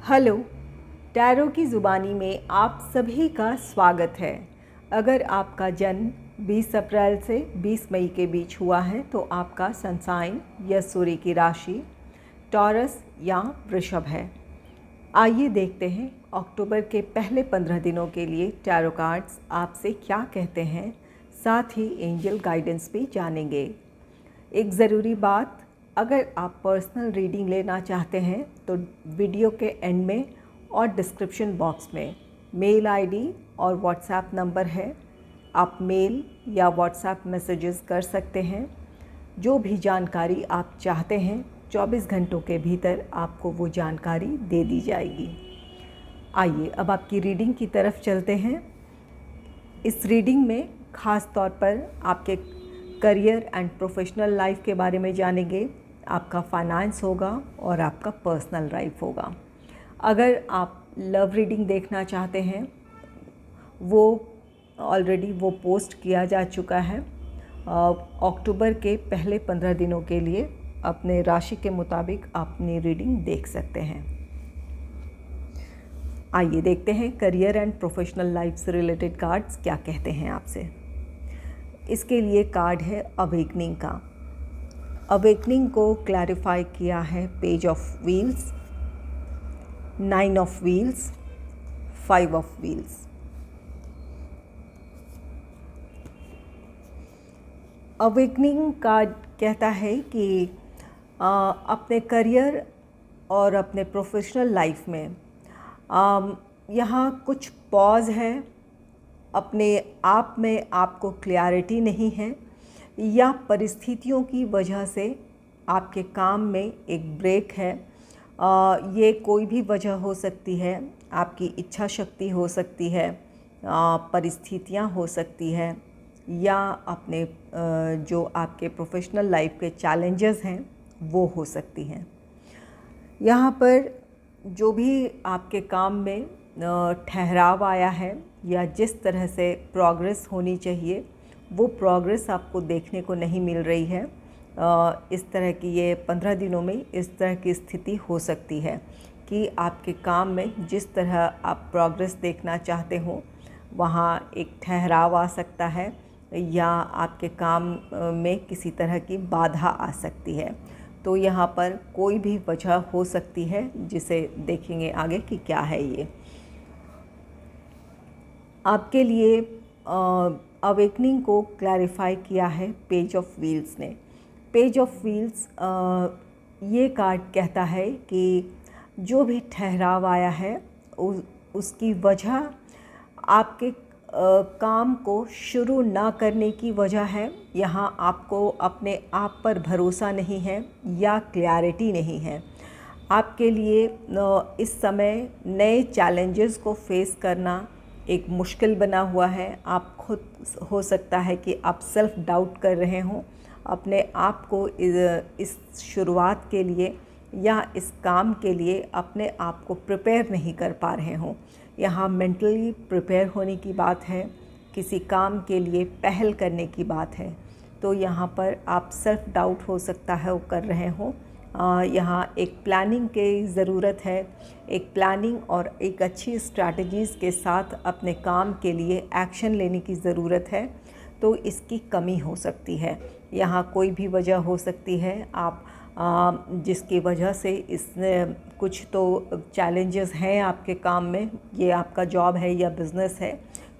Hello. Tarot की ज़ुबानी में आप सभी का स्वागत है। अगर आपका जन्म 20 अप्रैल से 20 मई के बीच हुआ है तो आपका सन साइन या सूर्य की राशि टॉरस या वृषभ है। आइए देखते हैं अक्टूबर के पहले 15 दिनों के लिए टैरो कार्ड्स आपसे क्या कहते हैं। साथ ही एंजल गाइडेंस भी जानेंगे। एक ज़रूरी बात, अगर आप पर्सनल रीडिंग लेना चाहते हैं तो वीडियो के एंड में और डिस्क्रिप्शन बॉक्स में मेल आईडी और व्हाट्सएप नंबर है। आप मेल या व्हाट्सएप मैसेजेस कर सकते हैं। जो भी जानकारी आप चाहते हैं 24 घंटों के भीतर आपको वो जानकारी दे दी जाएगी। आइए अब आपकी रीडिंग की तरफ चलते हैं। इस रीडिंग में ख़ास तौर पर आपके करियर एंड प्रोफेशनल लाइफ के बारे में जानेंगे। आपका फाइनेंस होगा और आपका पर्सनल लाइफ होगा। अगर आप लव रीडिंग देखना चाहते हैं वो ऑलरेडी पोस्ट किया जा चुका है। अक्टूबर के पहले 15 दिनों के लिए अपने राशि के मुताबिक अपनी रीडिंग देख सकते हैं। आइए देखते हैं करियर एंड प्रोफेशनल लाइफ से रिलेटेड कार्ड्स क्या कहते हैं आपसे। इसके लिए कार्ड है अवेकनिंग का। अवेकनिंग को क्लैरिफाई किया है page of wheels, 9 of wheels, 5 of wheels. Awakening card कहता है कि अपने करियर और अपने प्रोफेशनल लाइफ में यहाँ कुछ पॉज है। अपने आप में आपको क्लैरिटी नहीं है या परिस्थितियों की वजह से आपके काम में एक ब्रेक है। ये कोई भी वजह हो सकती है। आपकी इच्छा शक्ति हो सकती है, परिस्थितियाँ हो सकती है या अपने जो आपके प्रोफेशनल लाइफ के चैलेंजेस हैं वो हो सकती हैं। यहाँ पर जो भी आपके काम में ठहराव आया है या जिस तरह से प्रोग्रेस होनी चाहिए वो प्रोग्रेस आपको देखने को नहीं मिल रही है। इस तरह की ये 15 दिनों में इस तरह की स्थिति हो सकती है कि आपके काम में जिस तरह आप प्रोग्रेस देखना चाहते हो वहाँ एक ठहराव आ सकता है या आपके काम में किसी तरह की बाधा आ सकती है। तो यहाँ पर कोई भी वजह हो सकती है जिसे देखेंगे आगे कि क्या है ये आपके लिए। अवेकनिंग को क्लैरिफाई किया है पेज ऑफ व्हील्स ने। पेज ऑफ व्हील्स ये कार्ड कहता है कि जो भी ठहराव आया है उसकी वजह आपके काम को शुरू ना करने की वजह है। यहाँ आपको अपने आप पर भरोसा नहीं है या क्लैरिटी नहीं है। आपके लिए इस समय नए चैलेंजेस को फेस करना एक मुश्किल बना हुआ है। आप खुद हो सकता है कि आप सेल्फ डाउट कर रहे हों अपने आप को इस शुरुआत के लिए या इस काम के लिए अपने आप को प्रिपेयर नहीं कर पा रहे हों। यहाँ मेंटली प्रिपेयर होने की बात है, किसी काम के लिए पहल करने की बात है। तो यहाँ पर आप सेल्फ डाउट हो सकता है वो कर रहे हों। यहाँ एक प्लानिंग की ज़रूरत है। एक प्लानिंग और एक अच्छी स्ट्रैटेजीज़ के साथ अपने काम के लिए एक्शन लेने की ज़रूरत है। तो इसकी कमी हो सकती है। यहाँ कोई भी वजह हो सकती है आप जिसकी वजह से इस कुछ तो चैलेंजेस हैं आपके काम में। ये आपका जॉब है या बिज़नेस है।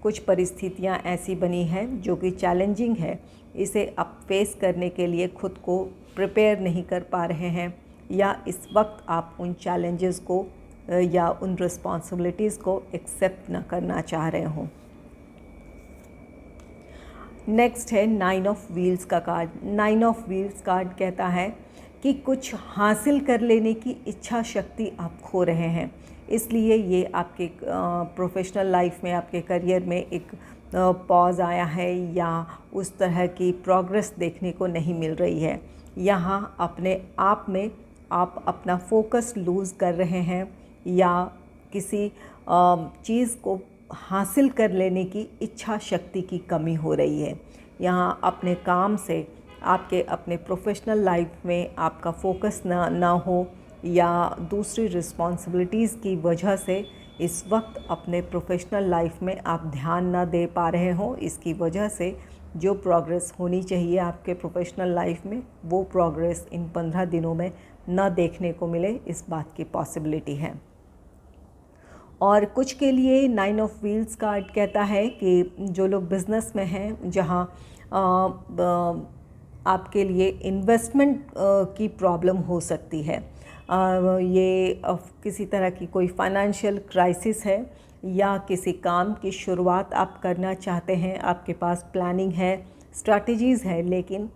कुछ परिस्थितियाँ ऐसी बनी हैं जो कि चैलेंजिंग है। इसे आप फेस करने के लिए खुद को प्रिपेयर नहीं कर पा रहे हैं या इस वक्त आप उन चैलेंजेस को या उन रिस्पॉन्सिबिलिटीज़ को एक्सेप्ट न करना चाह रहे हों। नेक्स्ट है 9 ऑफ व्हील्स का कार्ड। 9 ऑफ व्हील्स कार्ड कहता है कि कुछ हासिल कर लेने की इच्छा शक्ति आप खो रहे हैं। इसलिए ये आपके प्रोफेशनल लाइफ में, आपके करियर में एक पॉज आया है या उस तरह की प्रोग्रेस देखने को नहीं मिल रही है। यहाँ अपने आप में आप अपना फोकस लूज़ कर रहे हैं या किसी चीज़ को हासिल कर लेने की इच्छा शक्ति की कमी हो रही है। यहाँ अपने काम से आपके अपने प्रोफेशनल लाइफ में आपका फोकस ना हो या दूसरी रिस्पॉन्सिबिलिटीज़ की वजह से इस वक्त अपने प्रोफेशनल लाइफ में आप ध्यान ना दे पा रहे हों, इसकी वजह से जो प्रोग्रेस होनी चाहिए आपके प्रोफेशनल लाइफ में वो प्रोग्रेस इन 15 दिनों में ना देखने को मिले, इस बात की पॉसिबिलिटी है। और कुछ के लिए 9 ऑफ व्हील्स कार्ड कहता है कि जो लोग बिज़नेस में हैं, जहाँ आपके लिए इन्वेस्टमेंट की प्रॉब्लम हो सकती है, ये किसी तरह की कोई फाइनेंशियल क्राइसिस है या किसी काम की शुरुआत आप करना चाहते हैं, आपके पास प्लानिंग है, स्ट्रैटेजीज़ है, लेकिन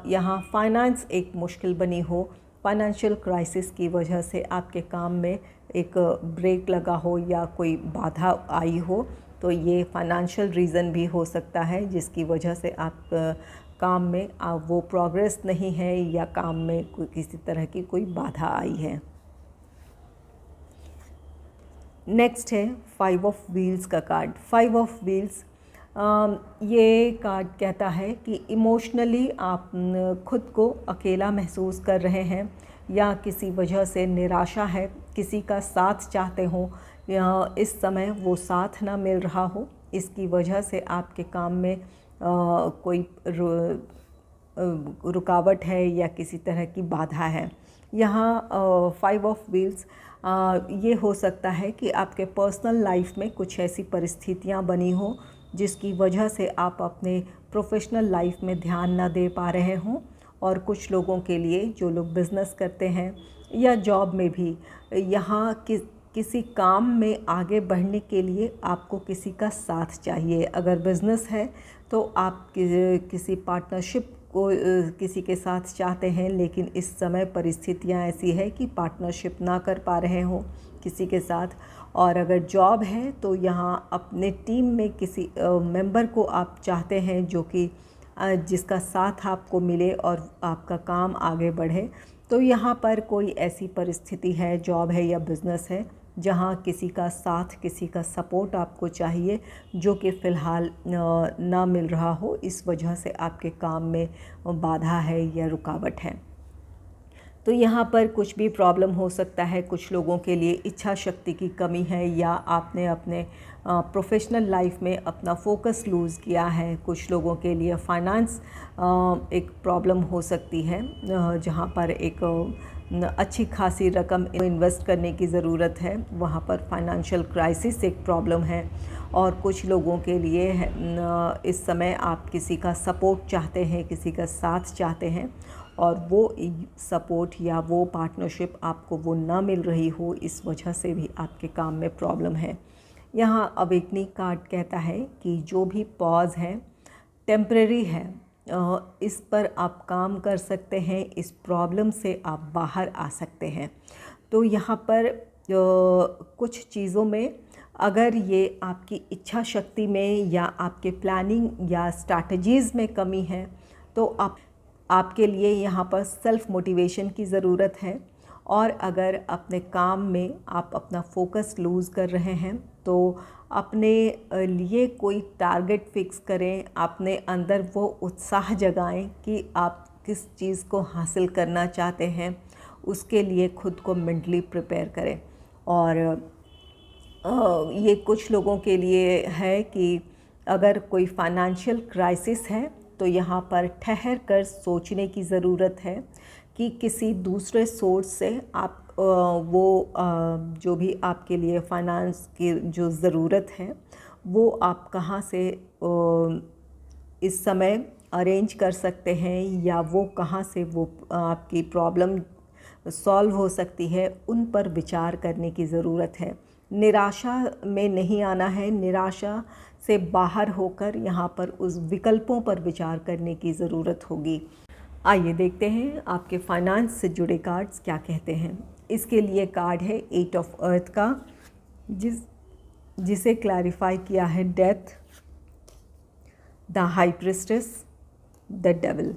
यहाँ फाइनेंस एक मुश्किल बनी हो, फाइनेंशियल क्राइसिस की वजह से आपके काम में एक ब्रेक लगा हो या कोई बाधा आई हो, तो ये फाइनेंशियल रीज़न भी हो सकता है जिसकी वजह से आप काम में वो प्रोग्रेस नहीं है या काम में किसी तरह की कोई बाधा आई है। नेक्स्ट है 5 ऑफ व्हील्स का कार्ड। 5 ऑफ व्हील्स ये कार्ड कहता है कि इमोशनली आप खुद को अकेला महसूस कर रहे हैं या किसी वजह से निराशा है, किसी का साथ चाहते हो या इस समय वो साथ ना मिल रहा हो, इसकी वजह से आपके काम में कोई रुकावट है या किसी तरह की बाधा है। यहाँ 5 ऑफ व्हील्स ये हो सकता है कि आपके पर्सनल लाइफ में कुछ ऐसी परिस्थितियाँ बनी हो जिसकी वजह से आप अपने प्रोफेशनल लाइफ में ध्यान ना दे पा रहे हों, और कुछ लोगों के लिए जो लोग बिज़नेस करते हैं या जॉब में भी, यहाँ किसी काम में आगे बढ़ने के लिए आपको किसी का साथ चाहिए। अगर बिज़नेस है तो आप किसी पार्टनरशिप को किसी के साथ चाहते हैं, लेकिन इस समय परिस्थितियां ऐसी है कि पार्टनरशिप ना कर पा रहे हो किसी के साथ। और अगर जॉब है तो यहाँ अपने टीम में किसी मेंबर को आप चाहते हैं जो कि जिसका साथ आपको मिले और आपका काम आगे बढ़े। तो यहाँ पर कोई ऐसी परिस्थिति है, जॉब है या बिज़नेस है, जहाँ किसी का साथ, किसी का सपोर्ट आपको चाहिए, जो कि फ़िलहाल ना मिल रहा हो, इस वजह से आपके काम में बाधा है या रुकावट है। तो यहाँ पर कुछ भी प्रॉब्लम हो सकता है। कुछ लोगों के लिए इच्छा शक्ति की कमी है या आपने अपने प्रोफेशनल लाइफ में अपना फोकस लूज़ किया है। कुछ लोगों के लिए फाइनेंस एक प्रॉब्लम हो सकती है, जहाँ पर एक अच्छी खासी रकम इन्वेस्ट करने की ज़रूरत है, वहाँ पर फाइनेंशियल क्राइसिस एक प्रॉब्लम है। और कुछ लोगों के लिए इस समय आप किसी का सपोर्ट चाहते हैं, किसी का साथ चाहते हैं, और वो सपोर्ट या वो पार्टनरशिप आपको वो ना मिल रही हो, इस वजह से भी आपके काम में प्रॉब्लम है। यहाँ अवेकनिंग कार्ड कहता है कि जो भी पॉज है टेम्परेरी है, इस पर आप काम कर सकते हैं, इस प्रॉब्लम से आप बाहर आ सकते हैं। तो यहाँ पर कुछ चीज़ों में अगर ये आपकी इच्छा शक्ति में या आपके प्लानिंग या स्ट्रैटेजीज़ में कमी है, तो आपके लिए यहाँ पर सेल्फ़ मोटिवेशन की ज़रूरत है। और अगर अपने काम में आप अपना फोकस लूज़ कर रहे हैं, तो अपने लिए कोई टारगेट फ़िक्स करें, अपने अंदर वो उत्साह जगाएं कि आप किस चीज़ को हासिल करना चाहते हैं, उसके लिए खुद को मेंटली प्रिपेयर करें। और ये कुछ लोगों के लिए है कि अगर कोई फाइनेंशियल क्राइसिस है तो यहाँ पर ठहर कर सोचने की ज़रूरत है कि किसी दूसरे सोर्स से आप जो भी आपके लिए फाइनेंस की जो ज़रूरत है वो आप कहाँ से इस समय अरेंज कर सकते हैं, या वो कहाँ से वो आपकी प्रॉब्लम सॉल्व हो सकती है, उन पर विचार करने की ज़रूरत है। निराशा में नहीं आना है, निराशा से बाहर होकर यहाँ पर उस विकल्पों पर विचार करने की ज़रूरत होगी। आइए देखते हैं आपके फाइनेंस से जुड़े कार्ड्स क्या कहते हैं। इसके लिए कार्ड है 8 ऑफ अर्थ का, जिसे क्लैरिफाई किया है death, the high priestess, the devil.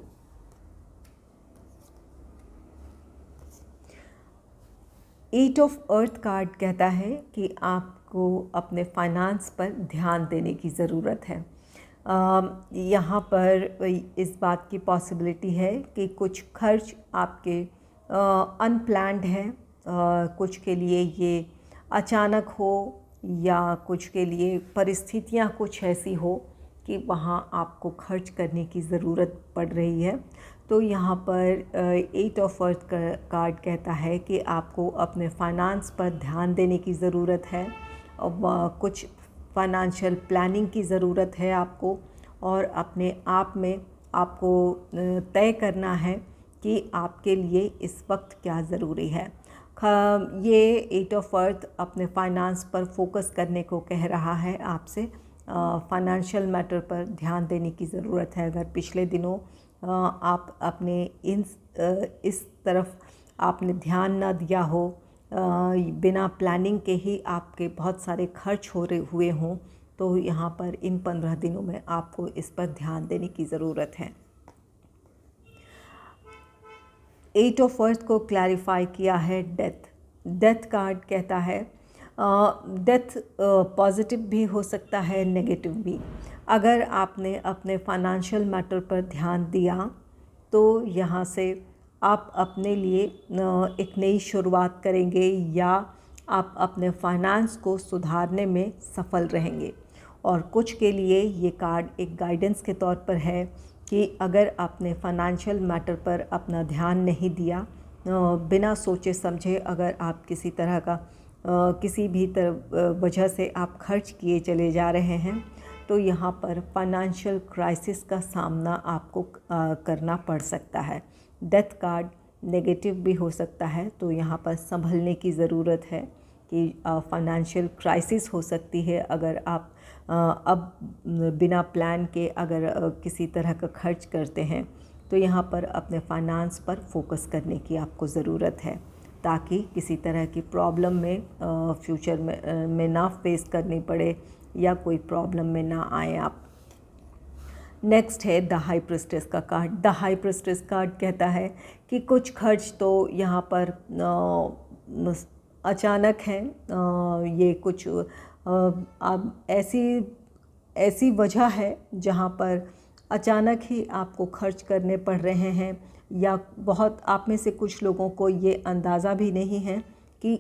Eight of earth card कहता है कि आपको अपने फाइनेंस पर ध्यान देने की ज़रूरत है। यहाँ पर इस बात की पॉसिबिलिटी है कि कुछ खर्च आपके अनप्लैन्ड है, कुछ के लिए ये अचानक हो या कुछ के लिए परिस्थितियाँ कुछ ऐसी हो कि वहाँ आपको खर्च करने की ज़रूरत पड़ रही है। तो यहाँ पर 8 ऑफ अर्थ कार्ड कहता है कि आपको अपने फाइनेंस पर ध्यान देने की ज़रूरत है। कुछ फाइनेंशियल प्लानिंग की ज़रूरत है आपको, और अपने आप में आपको तय करना है कि आपके लिए इस वक्त क्या ज़रूरी है। ये 8 ऑफ अर्थ अपने फाइनेंस पर फोकस करने को कह रहा है आपसे। फाइनेंशियल मैटर पर ध्यान देने की ज़रूरत है। अगर पिछले दिनों आप अपने इस तरफ आपने ध्यान ना दिया हो, बिना प्लानिंग के ही आपके बहुत सारे खर्च हुए हों, तो यहाँ पर इन 15 दिनों में आपको इस पर ध्यान देने की ज़रूरत है। 8 ऑफ अर्थ को क्लैरिफाई किया है डेथ। डेथ कार्ड कहता है डेथ पॉजिटिव भी हो सकता है, नेगेटिव भी। अगर आपने अपने फाइनेंशियल मैटर पर ध्यान दिया तो यहाँ से आप अपने लिए एक नई शुरुआत करेंगे, या आप अपने फाइनेंस को सुधारने में सफल रहेंगे। और कुछ के लिए ये कार्ड एक गाइडेंस के तौर पर है कि अगर आपने फाइनेंशियल मैटर पर अपना ध्यान नहीं दिया, बिना सोचे समझे अगर आप किसी तरह का किसी भी वजह से आप खर्च किए चले जा रहे हैं, तो यहाँ पर फाइनेंशियल क्राइसिस का सामना आपको करना पड़ सकता है। डेथ कार्ड नेगेटिव भी हो सकता है, तो यहाँ पर संभलने की ज़रूरत है कि फाइनेंशियल क्राइसिस हो सकती है अगर आप अब बिना प्लान के अगर किसी तरह का खर्च करते हैं। तो यहाँ पर अपने फाइनेंस पर फोकस करने की आपको ज़रूरत है, ताकि किसी तरह की प्रॉब्लम में फ्यूचर में ना फेस करनी पड़े, या कोई प्रॉब्लम में ना आए आप। नेक्स्ट है द हाई प्रिस्टेस का card. The high priestess card कहता है कि कुछ खर्च तो यहाँ पर अचानक हैं। ये कुछ अब ऐसी वजह है जहाँ पर अचानक ही आपको खर्च करने पड़ रहे हैं, या बहुत आप में से कुछ लोगों को ये अंदाज़ा भी नहीं है कि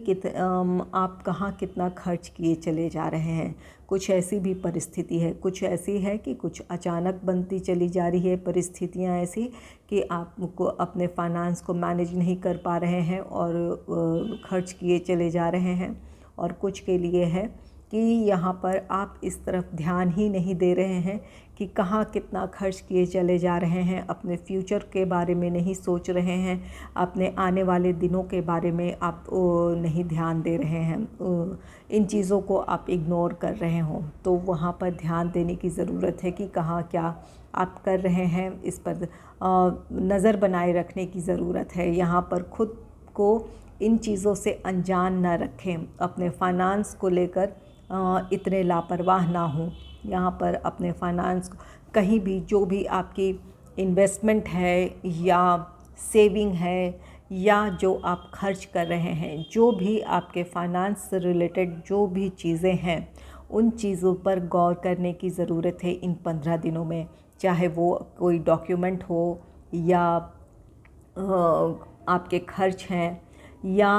आप कहाँ कितना खर्च किए चले जा रहे हैं। कुछ ऐसी भी परिस्थिति है, कुछ ऐसी है कि कुछ अचानक बनती चली जा रही है परिस्थितियाँ ऐसी कि आपको अपने फाइनेंस को मैनेज नहीं कर पा रहे हैं और खर्च किए चले जा रहे हैं। और कुछ के लिए है कि यहाँ पर आप इस तरफ ध्यान ही नहीं दे रहे हैं कि कहाँ कितना खर्च किए चले जा रहे हैं, अपने फ्यूचर के बारे में नहीं सोच रहे हैं, अपने आने वाले दिनों के बारे में आप नहीं ध्यान दे रहे हैं, इन चीज़ों को आप इग्नोर कर रहे हों। तो वहाँ पर ध्यान देने की ज़रूरत है कि कहाँ क्या आप कर रहे हैं, इस पर नज़र बनाए रखने की ज़रूरत है। यहाँ पर खुद को इन चीज़ों से अनजान ना रखें, अपने फाइनेंस को लेकर इतने लापरवाह ना हों। यहाँ पर अपने फाइनेंस कहीं भी जो भी आपकी इन्वेस्टमेंट है या सेविंग है या जो आप खर्च कर रहे हैं, जो भी आपके फाइनेंस से रिलेटेड जो भी चीज़ें हैं, उन चीज़ों पर गौर करने की ज़रूरत है इन 15 दिनों में। चाहे वो कोई डॉक्यूमेंट हो या आपके खर्च हैं या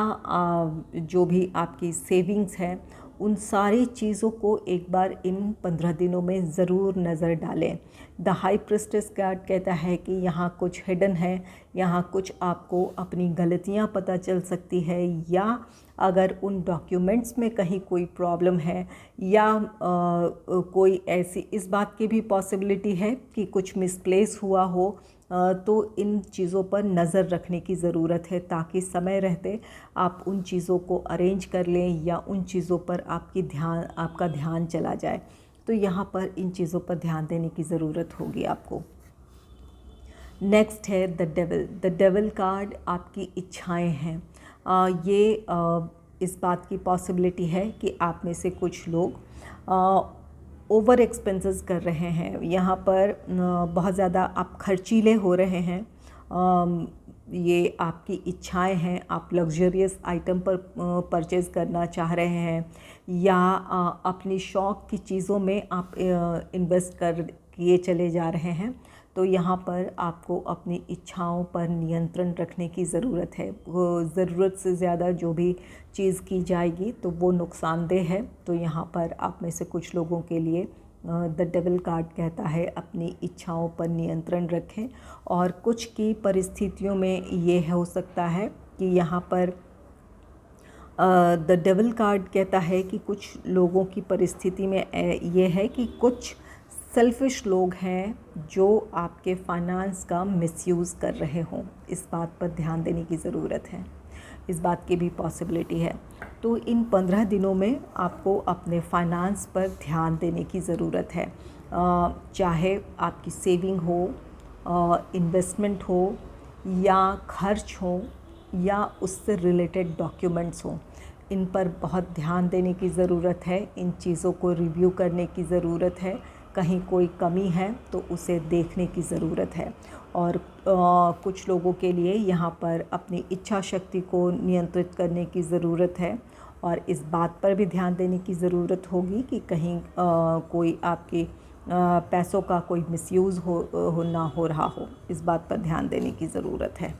जो भी आपकी सेविंग्स हैं, उन सारी चीज़ों को एक बार इन 15 दिनों में ज़रूर नज़र डालें। द हाई प्रिस्टेस कार्ड कहता है कि यहाँ कुछ हिडन है, यहाँ कुछ आपको अपनी गलतियाँ पता चल सकती है, या अगर उन डॉक्यूमेंट्स में कहीं कोई प्रॉब्लम है, या कोई ऐसी इस बात की भी पॉसिबिलिटी है कि कुछ मिसप्लेस हुआ हो, तो इन चीज़ों पर नज़र रखने की ज़रूरत है, ताकि समय रहते आप उन चीज़ों को अरेंज कर लें या उन चीज़ों पर आपका ध्यान चला जाए। तो यहाँ पर इन चीज़ों पर ध्यान देने की ज़रूरत होगी आपको। नेक्स्ट है the devil. The devil card आपकी इच्छाएं हैं। ये इस बात की पॉसिबिलिटी है कि आप में से कुछ लोग ओवर एक्सपेंसेस कर रहे हैं। यहाँ पर बहुत ज़्यादा आप खर्चीले हो रहे हैं। ये आपकी इच्छाएं हैं, आप लग्जरियस आइटम पर परचेज़ करना चाह रहे हैं, या अपनी शौक़ की चीज़ों में आप इन्वेस्ट किए चले जा रहे हैं। तो तो यहाँ पर आपको अपनी इच्छाओं पर नियंत्रण रखने की ज़रूरत है। वो ज़रूरत से ज़्यादा जो भी चीज़ की जाएगी तो वो नुकसानदेह है। तो यहाँ पर आप में से कुछ लोगों के लिए द डेविल कार्ड कहता है अपनी इच्छाओं पर नियंत्रण रखें। और कुछ की परिस्थितियों में ये हो सकता है कि यहाँ पर द डेविल कार्ड कहता है कि कुछ लोगों की परिस्थिति में ये है कि कुछ सेल्फिश लोग हैं जो आपके फाइनेंस का मिसयूज़ कर रहे हों। इस बात पर ध्यान देने की ज़रूरत है, इस बात की भी पॉसिबिलिटी है। तो इन 15 दिनों में आपको अपने फाइनेंस पर ध्यान देने की ज़रूरत है। चाहे आपकी सेविंग हो, इन्वेस्टमेंट हो, या खर्च हो, या उससे रिलेटेड डॉक्यूमेंट्स हों, इन पर बहुत ध्यान देने की ज़रूरत है। इन चीज़ों को रिव्यू करने की ज़रूरत है। कहीं कोई कमी है तो उसे देखने की ज़रूरत है। और कुछ लोगों के लिए यहाँ पर अपनी इच्छा शक्ति को नियंत्रित करने की ज़रूरत है। और इस बात पर भी ध्यान देने की ज़रूरत होगी कि कहीं कोई आपके पैसों का कोई मिसयूज़ ना हो रहा हो। इस बात पर ध्यान देने की ज़रूरत है।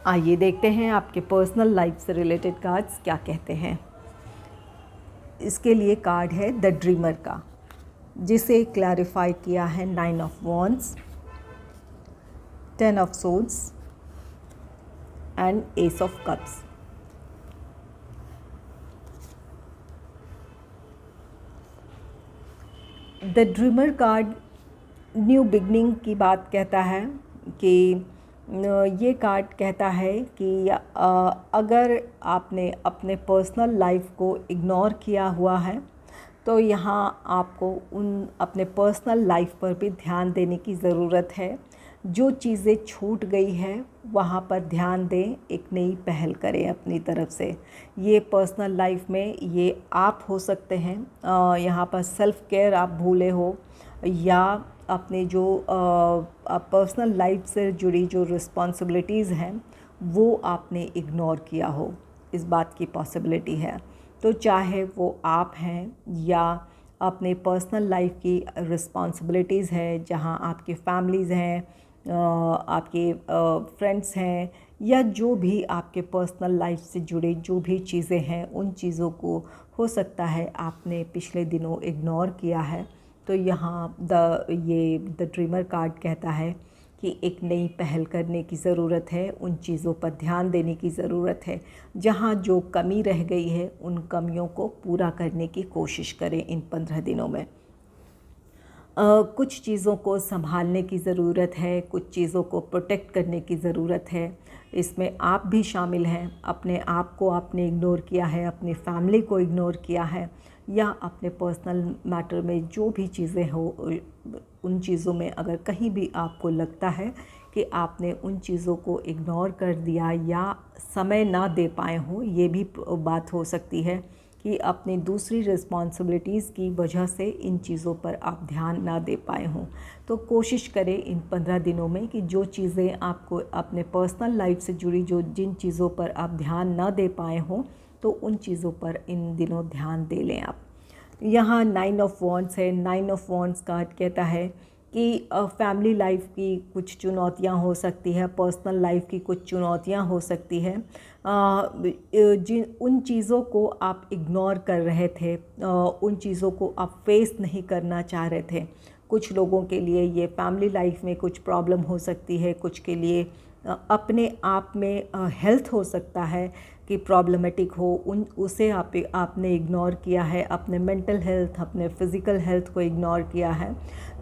आइए देखते हैं आपके पर्सनल लाइफ से रिलेटेड कार्ड्स क्या कहते हैं। इसके लिए कार्ड है द ड्रीमर का, जिसे क्लैरिफाई किया है 9 of wands, 10 of swords and S of cups. The dreamer card new beginning की बात कहता है कि ये कार्ड कहता है कि अगर आपने अपने पर्सनल लाइफ को इग्नोर किया हुआ है तो यहाँ आपको उन अपने पर्सनल लाइफ पर भी ध्यान देने की ज़रूरत है। जो चीज़ें छूट गई है वहाँ पर ध्यान दें, एक नई पहल करें अपनी तरफ से। ये पर्सनल लाइफ में ये आप हो सकते हैं, यहाँ पर सेल्फ़ केयर आप भूले हो, या अपने जो पर्सनल लाइफ से जुड़ी जो रिस्पॉन्सिबिलिटीज़ हैं वो आपने इग्नोर किया हो, इस बात की पॉसिबिलिटी है। तो चाहे वो आप हैं या अपने पर्सनल लाइफ की रिस्पॉन्सिबिलिटीज़ है, जहाँ आपकी फैमिलीज़ हैं, आपके फ्रेंड्स हैं, या जो भी आपके पर्सनल लाइफ से जुड़े जो भी चीज़ें हैं, उन चीज़ों को हो सकता है आपने पिछले दिनों इग्नोर किया है। तो यहाँ द ड्रीमर कार्ड कहता है कि एक नई पहल करने की ज़रूरत है, उन चीज़ों पर ध्यान देने की ज़रूरत है। जहाँ जो कमी रह गई है उन कमियों को पूरा करने की कोशिश करें इन 15 दिनों में। कुछ चीज़ों को संभालने की ज़रूरत है, कुछ चीज़ों को प्रोटेक्ट करने की ज़रूरत है। इसमें आप भी शामिल हैं। अपने आप को आपने इग्नोर किया है, अपनी फैमिली को इग्नोर किया है, या अपने पर्सनल मैटर में जो भी चीज़ें हो, उन चीज़ों में अगर कहीं भी आपको लगता है कि आपने उन चीज़ों को इग्नोर कर दिया या समय ना दे पाए हों, ये भी बात हो सकती है कि अपनी दूसरी रिस्पॉन्सिबिलिटीज़ की वजह से इन चीज़ों पर आप ध्यान ना दे पाए हों। तो कोशिश करें इन 15 दिनों में कि जो चीज़ें आपको अपने पर्सनल लाइफ से जुड़ी जिन चीज़ों पर आप ध्यान ना दे पाए हों, तो उन चीज़ों पर इन दिनों ध्यान दे लें आप। यहाँ 9 ऑफ वॉन्ड्स है। 9 ऑफ वॉन्ड्स कार्ड कहता है कि फैमिली लाइफ की कुछ चुनौतियाँ हो सकती है, पर्सनल लाइफ की कुछ चुनौतियाँ हो सकती हैं, उन चीज़ों को आप इग्नोर कर रहे थे, उन चीज़ों को आप फेस नहीं करना चाह रहे थे। कुछ लोगों के लिए ये फैमिली लाइफ में कुछ प्रॉब्लम हो सकती है, कुछ के लिए अपने आप में हेल्थ हो सकता है कि प्रॉब्लमेटिक हो, उसे आपने इग्नोर किया है, अपने मेंटल हेल्थ, अपने फ़िज़िकल हेल्थ को इग्नोर किया है।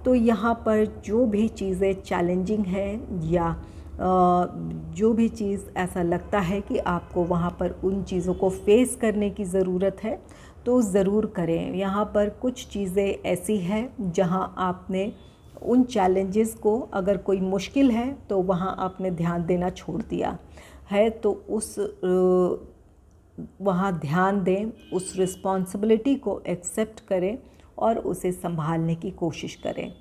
तो यहाँ पर जो भी चीज़ें चैलेंजिंग हैं या जो भी चीज़ ऐसा लगता है कि आपको वहाँ पर उन चीज़ों को फेस करने की ज़रूरत है, तो ज़रूर करें। यहाँ पर कुछ चीज़ें ऐसी हैं जहाँ आपने उन चैलेंजेस को, अगर कोई मुश्किल है तो वहाँ आपने ध्यान देना छोड़ दिया है, तो वहाँ ध्यान दें, उस रिस्पॉन्सिबिलिटी को एक्सेप्ट करें और उसे संभालने की कोशिश करें।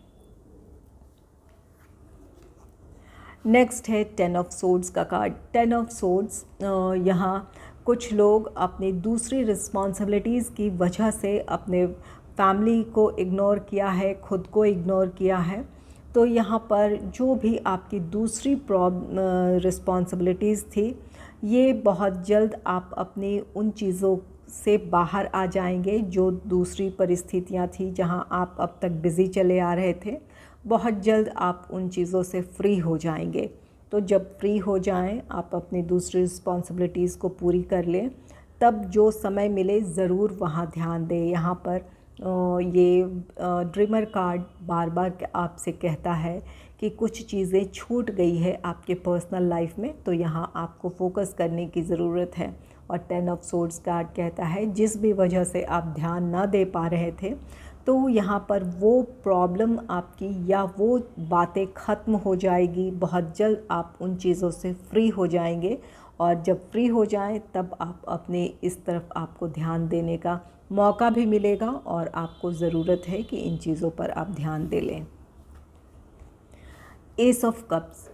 नेक्स्ट है 10 ऑफ सोर्ड्स का कार्ड। 10 ऑफ सोर्ड्स यहाँ कुछ लोग अपनी दूसरी रिस्पॉन्सिबिलिटीज़ की वजह से अपने फैमिली को इग्नोर किया है, खुद को इग्नोर किया है। तो यहाँ पर जो भी आपकी दूसरी रिस्पॉन्सिबिलिटीज़ थी, ये बहुत जल्द आप अपनी उन चीज़ों से बाहर आ जाएंगे। जो दूसरी परिस्थितियाँ थी जहाँ आप अब तक बिज़ी चले आ रहे थे, बहुत जल्द आप उन चीज़ों से फ्री हो जाएंगे। तो जब फ्री हो जाएं, आप अपनी दूसरी रिस्पॉन्सिबिलिटीज़ को पूरी कर लें, तब जो समय मिले ज़रूर वहाँ ध्यान दें। यहाँ पर ये ड्रीमर कार्ड बार बार आपसे कहता है कि कुछ चीज़ें छूट गई है आपके पर्सनल लाइफ में, तो यहाँ आपको फोकस करने की ज़रूरत है। और 10 ऑफ सोर्ड्स कार्ड कहता है जिस भी वजह से आप ध्यान ना दे पा रहे थे, तो यहाँ पर वो प्रॉब्लम आपकी या वो बातें ख़त्म हो जाएगी। बहुत जल्द आप उन चीज़ों से फ्री हो जाएंगे, और जब फ्री हो जाएं तब आप अपने इस तरफ आपको ध्यान देने का मौका भी मिलेगा, और आपको ज़रूरत है कि इन चीज़ों पर आप ध्यान दे लें। एस ऑफ कप्स,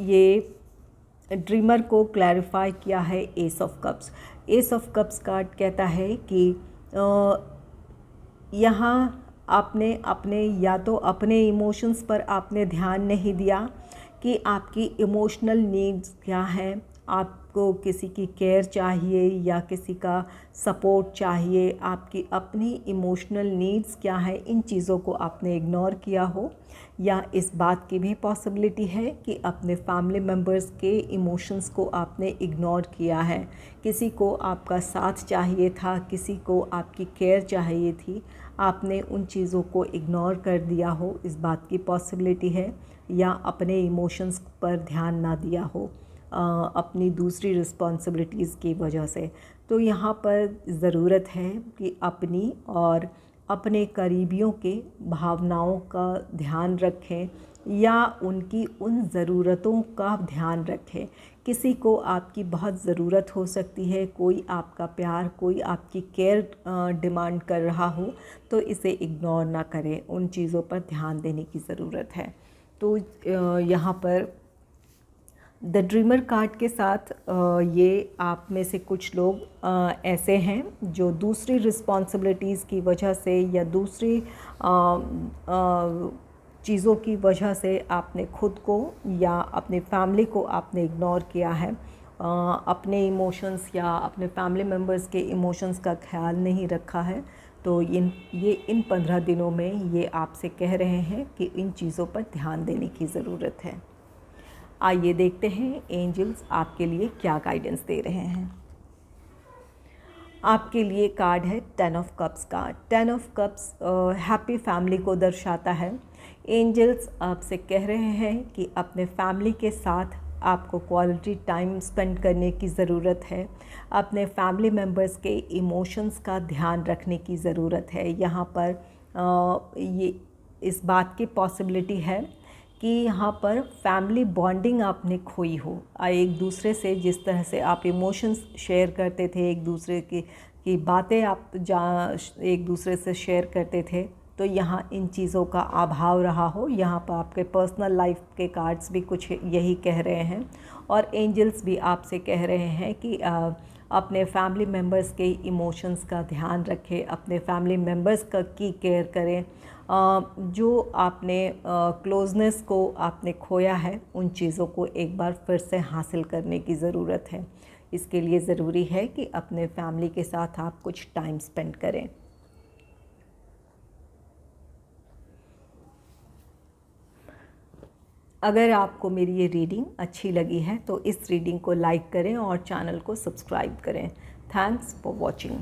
ये ड्रीमर को क्लैरिफाई किया है। S of cups, S of cups card कहता है कि यहाँ आपने अपने या तो अपने इमोशंस पर आपने ध्यान नहीं दिया कि आपकी इमोशनल नीड्स क्या हैं। आपको किसी की केयर चाहिए या किसी का सपोर्ट चाहिए, आपकी अपनी इमोशनल नीड्स क्या है, इन चीज़ों को आपने इग्नोर किया हो। या इस बात की भी पॉसिबिलिटी है कि अपने फैमिली मेम्बर्स के इमोशंस को आपने इग्नोर किया है। किसी को आपका साथ चाहिए था, किसी को आपकी केयर चाहिए थी, आपने उन चीज़ों को इग्नोर कर दिया हो, इस बात की पॉसिबिलिटी है। या अपने इमोशंस पर ध्यान ना दिया हो अपनी दूसरी रिस्पॉन्सिबिलिटीज़ की वजह से। तो यहाँ पर ज़रूरत है कि अपनी और अपने करीबियों के भावनाओं का ध्यान रखें, या उनकी उन ज़रूरतों का ध्यान रखें। किसी को आपकी बहुत ज़रूरत हो सकती है, कोई आपका प्यार, कोई आपकी केयर डिमांड कर रहा हो, तो इसे इग्नोर ना करें, उन चीज़ों पर ध्यान देने की ज़रूरत है। तो यहाँ पर द ड्रीमर कार्ड के साथ ये आप में से कुछ लोग ऐसे हैं जो दूसरी रिस्पॉन्सिबिलिटीज़ की वजह से या दूसरी चीज़ों की वजह से आपने खुद को या अपनी फैमिली को आपने इग्नोर किया है। अपने इमोशंस या अपने फैमिली मेम्बर्स के इमोशंस का ख्याल नहीं रखा है। तो इन 15 दिनों में ये आपसे कह रहे हैं कि इन चीज़ों पर ध्यान देने की ज़रूरत है। आइए देखते हैं एंजल्स आपके लिए क्या गाइडेंस दे रहे हैं। आपके लिए कार्ड है 10 ऑफ कप्स का। 10 ऑफ कप्स हैप्पी फैमिली को दर्शाता है। एंजल्स आपसे कह रहे हैं कि अपने फैमिली के साथ आपको क्वालिटी टाइम स्पेंड करने की ज़रूरत है। अपने फैमिली मेम्बर्स के इमोशंस का ध्यान रखने की ज़रूरत है। यहाँ पर ये इस बात की पॉसिबिलिटी है कि यहाँ पर फैमिली बॉन्डिंग आपने खोई हो। एक दूसरे से जिस तरह से आप इमोशंस शेयर करते थे, एक दूसरे की बातें आप एक दूसरे से शेयर करते थे, तो यहाँ इन चीज़ों का अभाव रहा हो। यहाँ पर आपके पर्सनल लाइफ के कार्ड्स भी कुछ यही कह रहे हैं, और एंजल्स भी आपसे कह रहे हैं कि अपने फैमिली मेम्बर्स के इमोशंस का ध्यान रखें, अपने फैमिली मेम्बर्स की केयर करें। जो आपने क्लोजनेस को आपने खोया है, उन चीज़ों को एक बार फिर से हासिल करने की ज़रूरत है। इसके लिए ज़रूरी है कि अपने फैमिली के साथ आप कुछ टाइम स्पेंड करें। अगर आपको मेरी ये रीडिंग अच्छी लगी है तो इस रीडिंग को लाइक करें और चैनल को सब्सक्राइब करें। Thanks for watching.